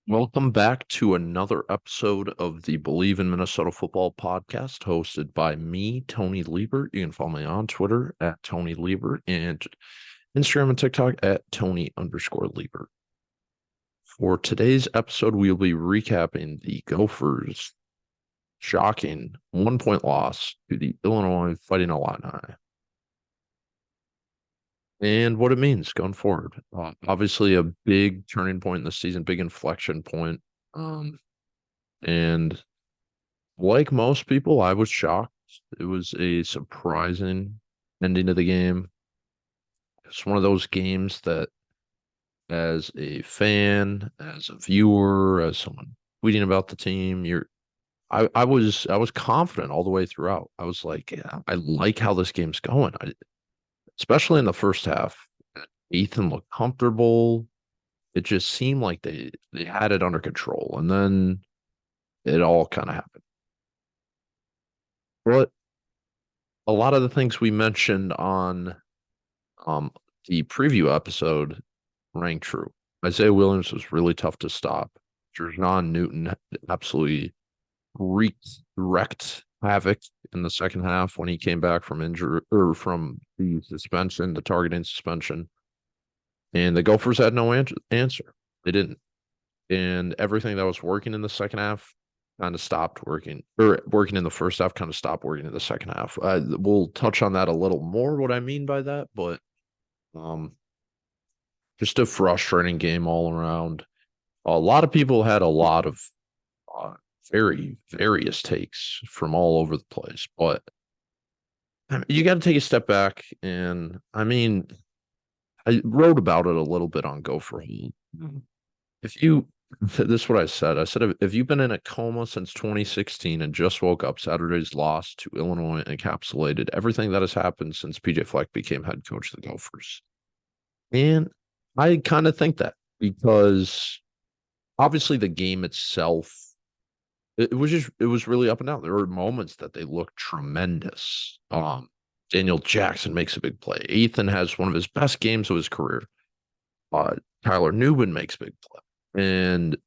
Welcome back to another episode of the Believe in Minnesota Football podcast hosted by me, Tony Liebert. You can follow me on Twitter at Tony Liebert and Instagram and TikTok at Tony_Liebert. For today's episode, we'll be recapping the Gophers' shocking 1-point loss to the Illinois Fighting Illini and what it means going forward. Obviously, a big turning point in the season, big inflection point. And like most people, I was shocked. It was a surprising ending to the game. It's one of those games that, as a fan, as a viewer, as someone tweeting about the team, I was confident all the way throughout. I was like, yeah, I like how this game's going. Especially in the first half. Athan looked comfortable. It just seemed like they had it under control, and then it all kind of happened. But a lot of the things we mentioned on um, the preview episode rang true. Isaiah Williams was really tough to stop. Jerjon Newton absolutely wreaked havoc in the second half when he came back from injury or from the suspension, the targeting suspension. And the Gophers had no answer. They didn't. And everything that was working in the second half kind of stopped working, or working in the first half kind of stopped working in the second half. We'll touch on that a little more, what I mean by that, but um, just a frustrating game all around. A lot of people had a lot of very various takes from all over the place, but you got to take a step back. And I mean, I wrote about it a little bit on Gopher. If you, this is what I said. I said, if you've been in a coma since 2016 and just woke up, Saturday's loss to Illinois encapsulated everything that has happened since PJ Fleck became head coach of the Gophers. And I kind of think that because obviously the game itself, it was really up and down. There were moments that they looked tremendous. Daniel Jackson makes a big play. Athan has one of his best games of his career. Tyler Nubin makes a big play. And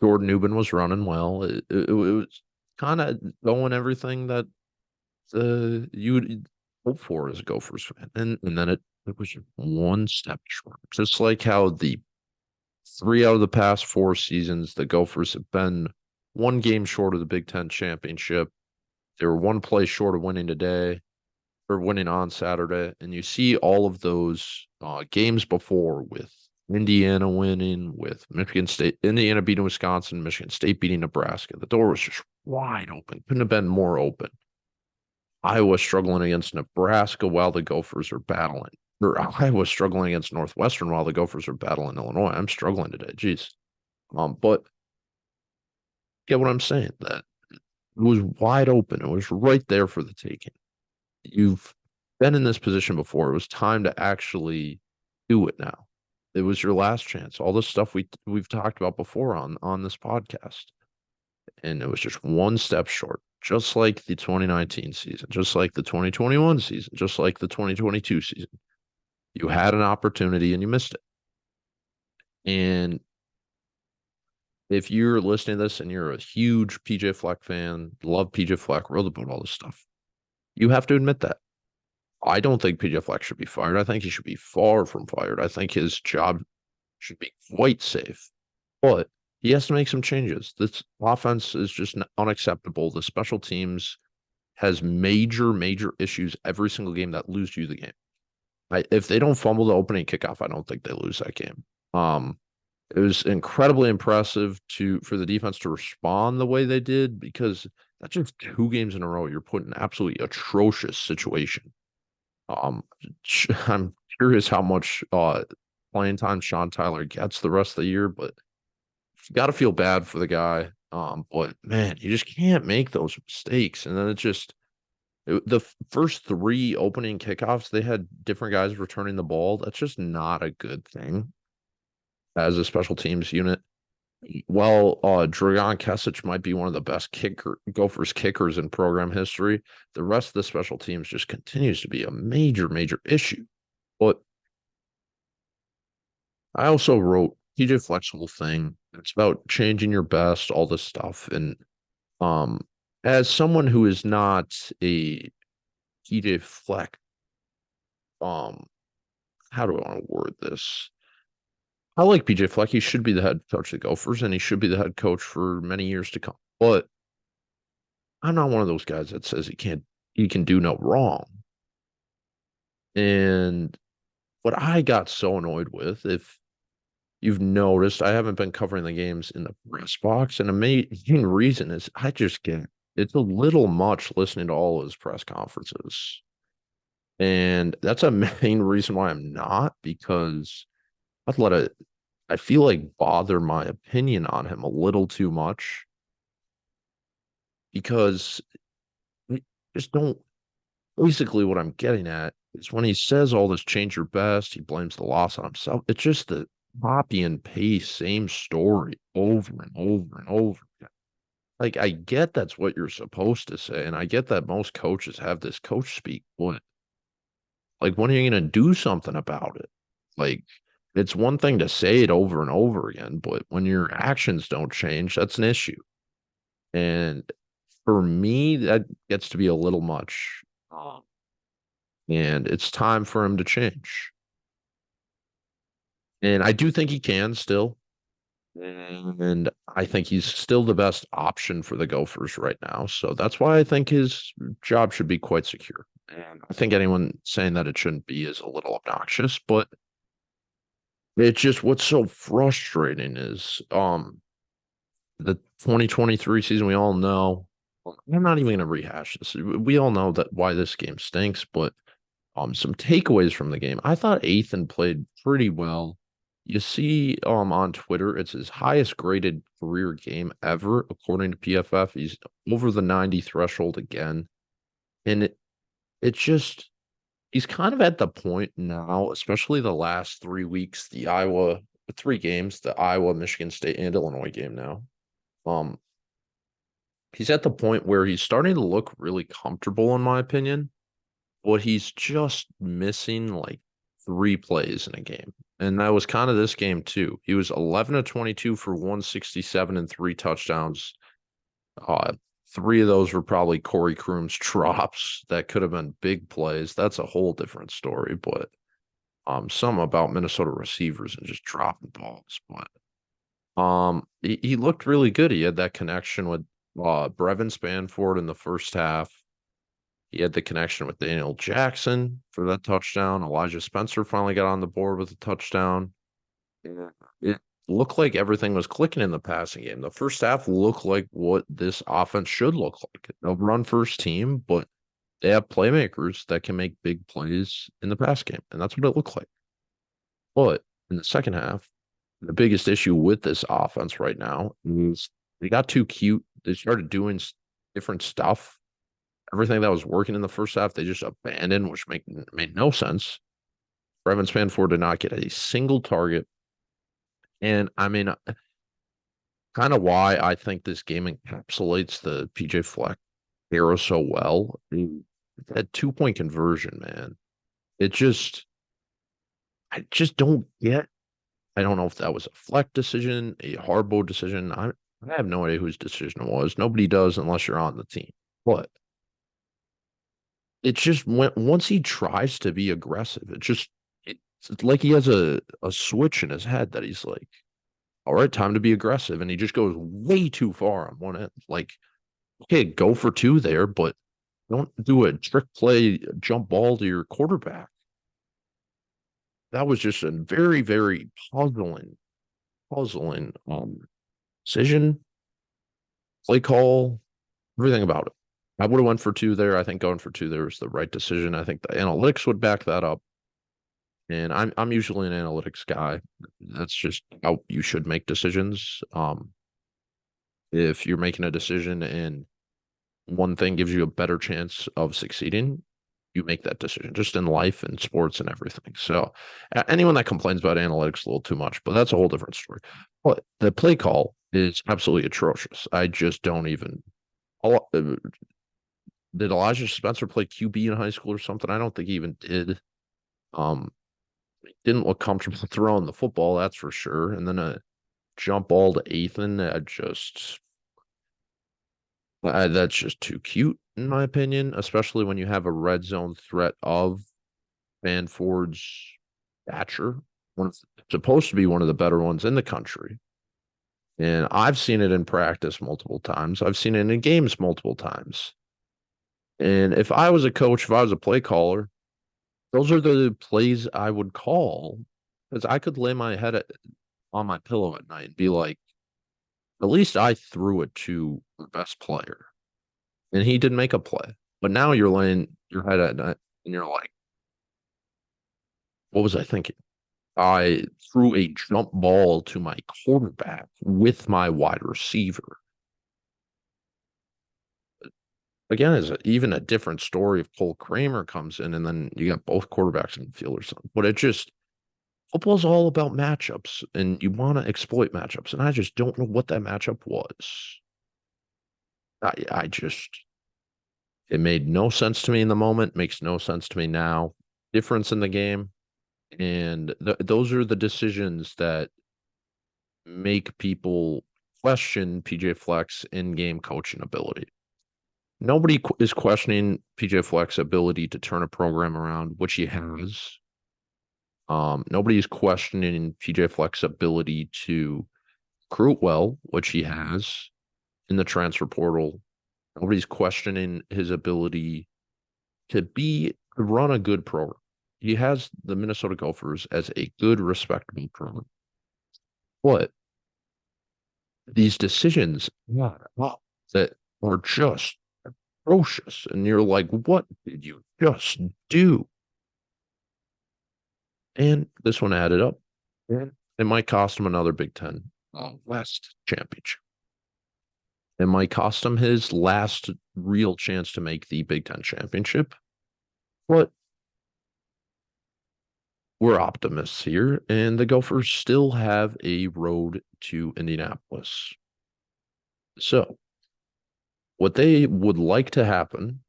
Jordan Newman was running well. It was kind of going everything that you would hope for as a Gophers fan. And then it was one step short. Just like how the 3 out of the past 4 seasons, the Gophers have been one game short of the Big Ten championship. They were one play short of winning today or winning on Saturday. And you see all of those games before with Indiana winning, with Michigan State, Indiana beating Wisconsin, Michigan State beating Nebraska. The door was just wide open. Couldn't have been more open. Iowa struggling against Nebraska while the Gophers are battling. Or Iowa struggling against Northwestern while the Gophers are battling Illinois. I'm struggling today. Jeez. But get what I'm saying? That it was wide open. It was right there for the taking. You've been in this position before. It was time to actually do it now. It was your last chance. All this stuff we've talked about before on this podcast. And it was just one step short, just like the 2019 season, just like the 2021 season, just like the 2022 season. You had an opportunity and you missed it. And if you're listening to this and you're a huge PJ Fleck fan, love PJ Fleck, wrote about all this stuff, you have to admit that. I don't think PJ Fleck should be fired. I think he should be far from fired. I think his job should be quite safe. But he has to make some changes. This offense is just unacceptable. The special teams has major, major issues every single game that lose you the game. If they don't fumble the opening kickoff, I don't think they lose that game. It was incredibly impressive for the defense to respond the way they did because that's just 2 games in a row. You're put in an absolutely atrocious situation. I'm curious how much playing time Sean Tyler gets the rest of the year, but you got to feel bad for the guy. But man, you just can't make those mistakes. And then the first 3 opening kickoffs, they had different guys returning the ball. That's just not a good thing as a special teams unit. While Dragan Kesic might be one of the best Gophers kickers in program history, the rest of the special teams just continues to be a major, major issue. But I also wrote PJ Fleck's whole thing. It's about changing your best, all this stuff. And um, as someone who is not a PJ Fleck, um, how do I want to word this? I like PJ Fleck. He should be the head coach of the Gophers, and he should be the head coach for many years to come. But I'm not one of those guys that says he can do no wrong. And what I got so annoyed with, if you've noticed, I haven't been covering the games in the press box, and the main reason is I just get it's a little much listening to all his press conferences. And that's a main reason why I'm not, because I'd let it, I feel like, bother my opinion on him a little too much because I just don't. Basically, what I'm getting at is when he says all this change your best, he blames the loss on himself. It's just the copy and paste, same story over and over and over again. Like, I get that's what you're supposed to say, and I get that most coaches have this coach speak, but like, when are you going to do something about it? Like, it's one thing to say it over and over again, but when your actions don't change, that's an issue. And for me, that gets to be a little much. And it's time for him to change. And I do think he can still. And I think he's still the best option for the Gophers right now. So that's why I think his job should be quite secure. And I think anyone saying that it shouldn't be is a little obnoxious, but it's just what's so frustrating is the 2023 season, we all know. I'm not even going to rehash this. We all know that why this game stinks, but some takeaways from the game. I thought Athan played pretty well. You see on Twitter, it's his highest graded career game ever, according to PFF. He's over the 90 threshold again. And it's just he's kind of at the point now, especially the last 3 weeks, the 3 games, the Iowa, Michigan State, and Illinois game now. Um, he's at the point where he's starting to look really comfortable, in my opinion. But he's just missing like 3 plays in a game. And that was kind of this game too. He was 11 of 22 for 167 and 3 touchdowns. Uh, 3 of those were probably Corey Kroom's drops that could have been big plays. That's a whole different story. But some about Minnesota receivers and just dropping balls. But he looked really good. He had that connection with Brevin Spanford in the first half. He had the connection with Daniel Jackson for that touchdown. Elijah Spencer finally got on the board with a touchdown. Yeah. It looked like everything was clicking in the passing game. The first half looked like what this offense should look like. A run first team, but they have playmakers that can make big plays in the pass game. And that's what it looked like. But in the second half, the biggest issue with this offense right now is they got too cute. They started doing different stuff. Everything that was working in the first half, they just abandoned, which made no sense. Brevin Spanford did not get a single target. And I mean, kind of why I think this game encapsulates the PJ Fleck era so well. That 2 point conversion, man. It just, I just don't get. I don't know if that was a Fleck decision, a Harbaugh decision. I have no idea whose decision it was. Nobody does unless you're on the team. But it just went once he tries to be aggressive, it's like he has a switch in his head that he's like, all right, time to be aggressive. And he just goes way too far on one end. Like, okay, go for 2 there, but don't do a trick play, jump ball to your quarterback. That was just a very, very puzzling decision, play call, everything about it. I would have went for 2 there. I think going for 2 there was the right decision. I think the analytics would back that up. And I'm usually an analytics guy. That's just how you should make decisions. If you're making a decision and one thing gives you a better chance of succeeding, you make that decision just in life and sports and everything. So anyone that complains about analytics a little too much, but that's a whole different story. But the play call is absolutely atrocious. I just don't even. Did Elijah Spencer play QB in high school or something? I don't think he even did. Um, Didn't look comfortable throwing the football, that's for sure. And then a jump ball to Athan, that's just too cute, in my opinion, especially when you have a red zone threat of Banford's stature. Supposed to be one of the better ones in the country. And I've seen it in practice multiple times. I've seen it in games multiple times. And if I was a coach, if I was a play caller, those are the plays I would call because I could lay my head on my pillow at night and be like, at least I threw it to the best player. And he didn't make a play. But now you're laying your head at night and you're like, what was I thinking? I threw a jump ball to my quarterback with my wide receiver. Again, is even a different story if Cole Kramer comes in and then you got both quarterbacks in the field or something. But it just football's all about matchups and you want to exploit matchups. And I just don't know what that matchup was. I just it made no sense to me in the moment, makes no sense to me now. Difference in the game. And those are the decisions that make people question PJ Fleck's in-game coaching ability. Nobody is questioning PJ Fleck's ability to turn a program around, which he has. Nobody is questioning PJ Fleck's ability to recruit well, which he has in the transfer portal. Nobody's questioning his ability to run a good program. He has the Minnesota Gophers as a good, respectable program. But these decisions that are just atrocious. And you're like, what did you just do? And this one added up. And it might cost him another Big Ten West championship. It might cost him his last real chance to make the Big Ten championship. But we're optimists here, and the Gophers still have a road to Indianapolis. So, what they would like to happen,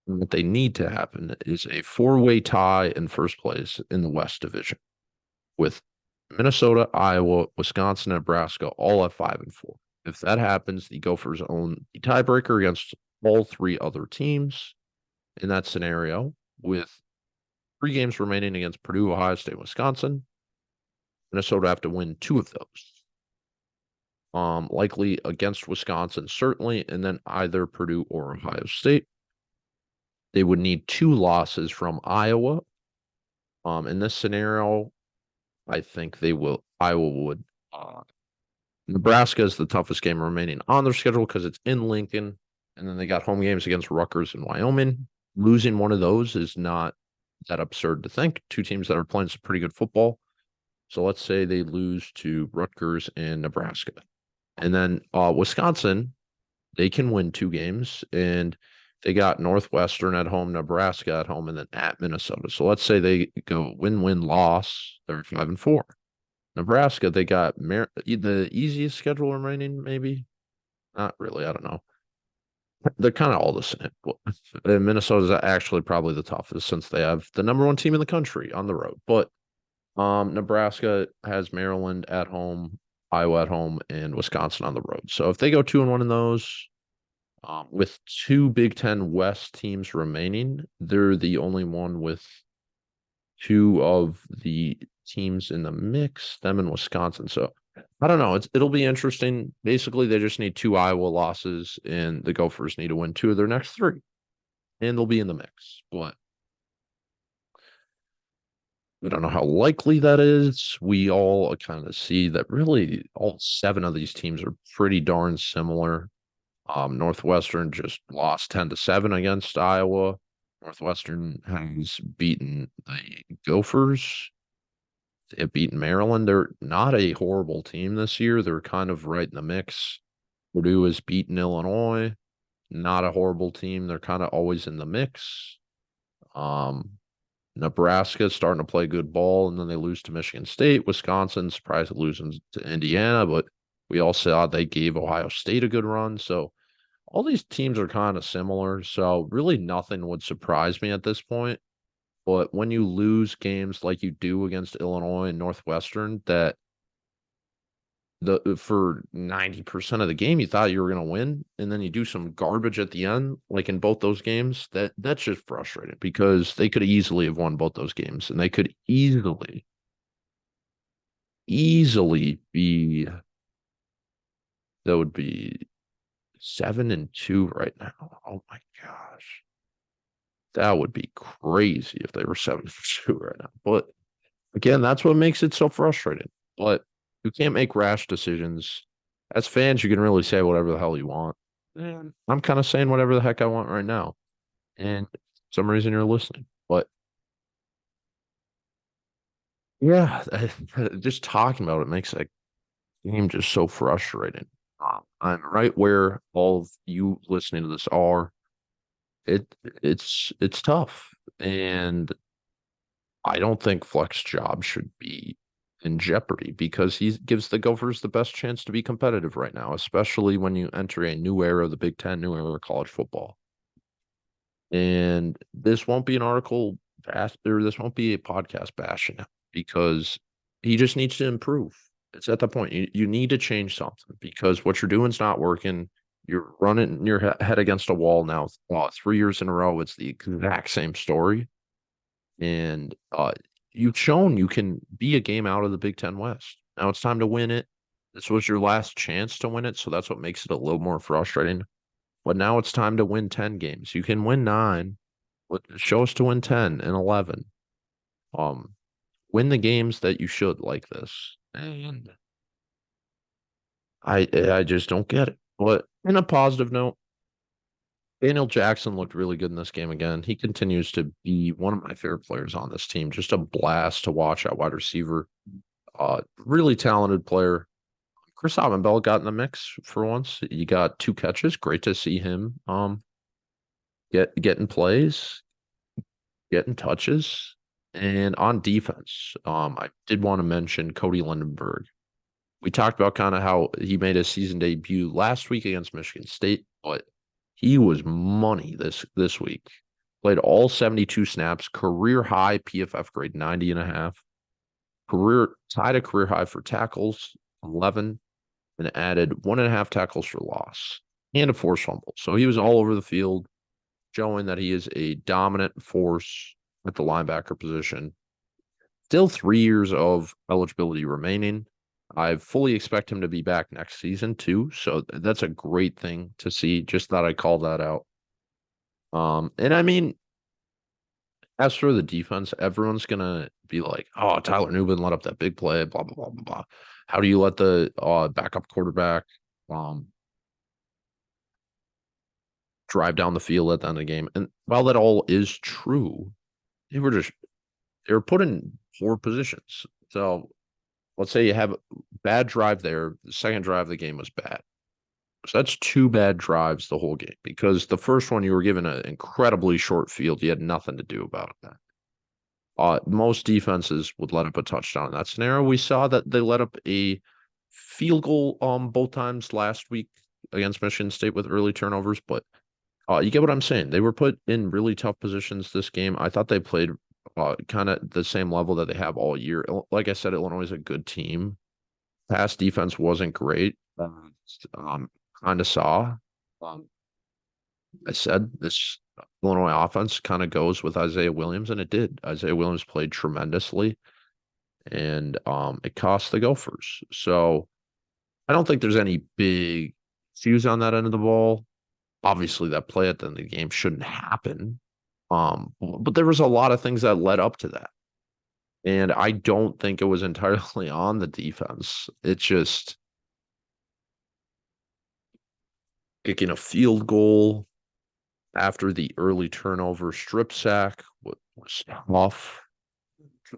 and what they need to happen, is a four-way tie in first place in the West Division, with Minnesota, Iowa, Wisconsin, and Nebraska all at 5-4. If that happens, the Gophers own the tiebreaker against all three other teams in that scenario, with 3 games remaining against Purdue, Ohio State, Wisconsin. Minnesota have to win 2 of those. Likely against Wisconsin, certainly, and then either Purdue or Ohio State. They would need 2 losses from Iowa. In this scenario, I think Iowa would. Nebraska is the toughest game remaining on their schedule because it's in Lincoln, and then they got home games against Rutgers and Wyoming. Losing one of those is not that absurd to think. 2 teams that are playing some pretty good football. So let's say they lose to Rutgers and Nebraska. And then Wisconsin, they can win 2 games, and they got Northwestern at home, Nebraska at home, and then at Minnesota. So let's say they go win-win-loss. They're 5-4. Nebraska, they got the easiest schedule remaining, maybe. Not really. I don't know. They're kind of all the same. Minnesota's actually probably the toughest since they have the number 1 team in the country on the road. But Nebraska has Maryland at home, Iowa at home, and Wisconsin on the road. So if they go 2-1 in those, with 2 Big Ten West teams remaining, they're the only one with 2 of the teams in the mix, them in Wisconsin. So I don't know. It'll be interesting. Basically, they just need 2 Iowa losses, and the Gophers need to win 2 of their next 3, and they'll be in the mix. But we don't know how likely that is. We all kind of see that really all 7 of these teams are pretty darn similar. Northwestern just lost 10-7 against Iowa. Northwestern has beaten the Gophers. They have beaten Maryland. They're not a horrible team this year. They're kind of right in the mix. Purdue has beaten Illinois. Not a horrible team. They're kind of always in the mix. Nebraska is starting to play good ball, and then they lose to Michigan State. Wisconsin surprised losing to Indiana, but we all saw they gave Ohio State a good run. So all these teams are kind of similar. So really nothing would surprise me at this point. But when you lose games like you do against Illinois and Northwestern, that for 90% of the game you thought you were going to win, and then you do some garbage at the end, like in both those games, that's just frustrating because they could easily have won both those games, and they could easily be that would be 7-2 right now. Oh my gosh. That would be crazy if they were 7-2 right now. But again, that's what makes it so frustrating. But you can't make rash decisions. As fans, you can really say whatever the hell you want. And I'm kind of saying whatever the heck I want right now. And for some reason you're listening. But yeah, just talking about it makes that game just so frustrating. I'm right where all of you listening to this are. It's tough. And I don't think Fleck's job should be in jeopardy because he gives the Gophers the best chance to be competitive right now, especially when you enter a new era of the Big Ten, new era of college football. And this won't be an article or this won't be a podcast bashing him because he just needs to improve. It's at the point you need to change something because what you're doing is not working. You're running your head against a wall now. 3 years in a row, it's the exact same story. And you've shown you can be a game out of the Big Ten West. Now it's time to win it. This was your last chance to win it, so that's what makes it a little more frustrating. But now it's time to win 10 games. You can win 9, but show us to win 10 and 11. Um, win the games that you should like this. And I just don't get it. But in a positive note, Daniel Jackson looked really good in this game again. He continues to be one of my favorite players on this team. Just a blast to watch at wide receiver. Really talented player. Chris Bell got in the mix for once. He got 2 catches. Great to see him getting plays, getting touches. And on defense, I did want to mention Cody Lindenberg. We talked about kind of how he made his season debut last week against Michigan State, but he was money this week. Played all 72 snaps, career high PFF grade 90.5. Tied a career high for tackles, 11, and added 1.5 tackles for loss and a forced fumble. So he was all over the field, showing that he is a dominant force at the linebacker position. Still 3 years of eligibility remaining. I fully expect him to be back next season too. So that's a great thing to see. Just thought I'd call that out. And I mean, as for the defense, everyone's gonna be like, "Oh, Tyler Newman let up that big play." Blah blah blah blah blah. How do you let the backup quarterback um, drive down the field at the end of the game? And while that all is true, they were put in poor positions. So let's say you have a bad drive there. The second drive of the game was bad. So that's 2 bad drives the whole game because the first one you were given an incredibly short field. You had nothing to do about that. Most defenses would let up a touchdown in that scenario. We saw that they let up a field goal both times last week against Michigan State with early turnovers, but you get what I'm saying. They were put in really tough positions this game. I thought they played kind of the same level that they have all year. Like I said, Illinois is a good team. Pass defense wasn't great. Kind of saw. Um, I said this Illinois offense kind of goes with Isaiah Williams, and it did. Isaiah Williams played tremendously, and it cost the Gophers. So I don't think there's any big issues on that end of the ball. Obviously, that play at the end of the game shouldn't happen. But there was a lot of things that led up to that. And I don't think it was entirely on the defense. It's just kicking a field goal after the early turnover strip sack was off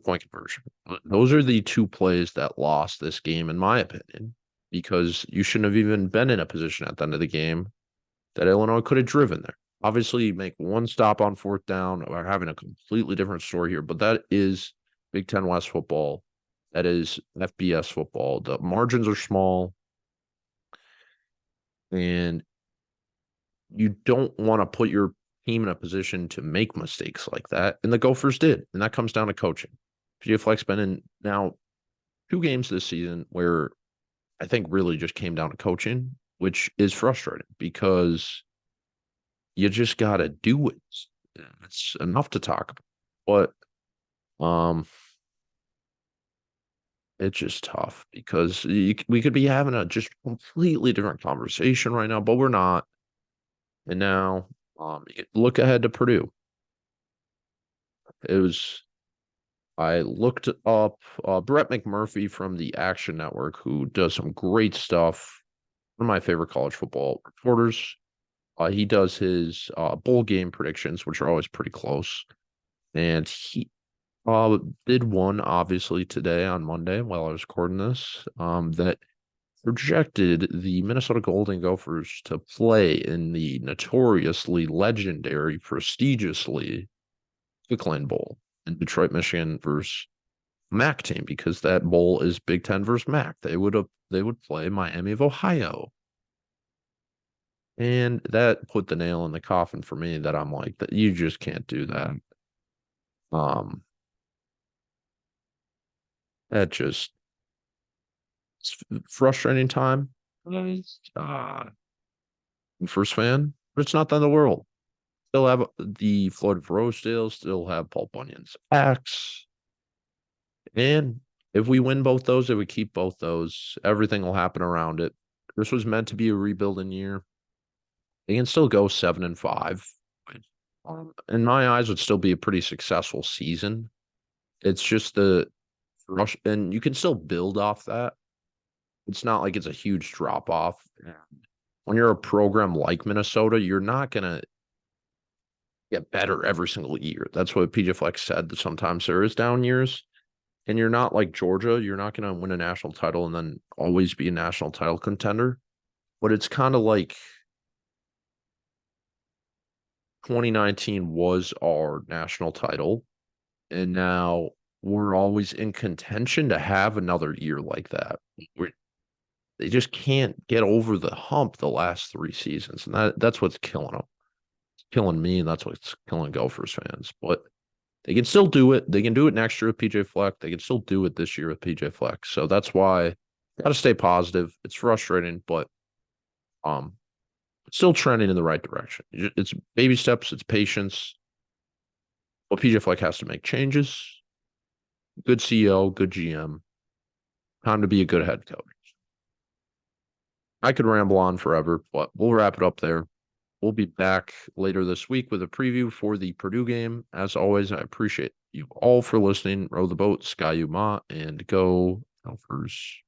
point conversion. Those are the 2 plays that lost this game, in my opinion, because you shouldn't have even been in a position at the end of the game that Illinois could have driven there. Obviously, you make 1 stop on 4th down. We're having a completely different story here, but that is Big Ten West football. That is FBS football. The margins are small, and you don't want to put your team in a position to make mistakes like that. And the Gophers did. And that comes down to coaching. PJ Fleck's been in now 2 games this season where I think really just came down to coaching, which is frustrating because you just got to do it. It's enough to talk about. But it's just tough because we could be having a just completely different conversation right now, but we're not. And now, look ahead to Purdue. It was I looked up Brett McMurphy from the Action Network, who does some great stuff. One of my favorite college football reporters. He does his bowl game predictions, which are always pretty close. And he did one, obviously, today on Monday while I was recording this, that projected the Minnesota Golden Gophers to play in the notoriously legendary, prestigiously McLean Bowl in Detroit, Michigan versus MAC team, because that bowl is Big Ten versus MAC. They would play Miami of Ohio. And that put the nail in the coffin for me that I'm like, that you just can't do that. That just it's frustrating time. First fan, but it's not the end of the world. Still have the Floyd of Rosedale, still have Paul Bunyan's axe. And if we win both those, if we keep both those, everything will happen around it. This was meant to be a rebuilding year. They can still go 7-5. In my eyes, would still be a pretty successful season. It's just the rush, and you can still build off that. It's not like it's a huge drop off. When you're a program like Minnesota, you're not gonna get better every single year. That's what PJ Fleck said, that sometimes there is down years. And you're not like Georgia. You're not going to win a national title and then always be a national title contender. But it's kind of like 2019 was our national title. And now we're always in contention to have another year like that. They just can't get over the hump the last 3 seasons. And that's what's killing them. It's killing me, and that's what's killing Gophers fans. But they can still do it. They can do it next year with PJ Fleck. They can still do it this year with PJ Fleck. So that's why got to stay positive. It's frustrating, but still trending in the right direction. It's baby steps. It's patience. But PJ Fleck has to make changes. Good CEO, good GM. Time to be a good head coach. I could ramble on forever, but we'll wrap it up there. We'll be back later this week with a preview for the Purdue game. As always, I appreciate you all for listening. Row the boat, Sky U Ma, and go Gophers.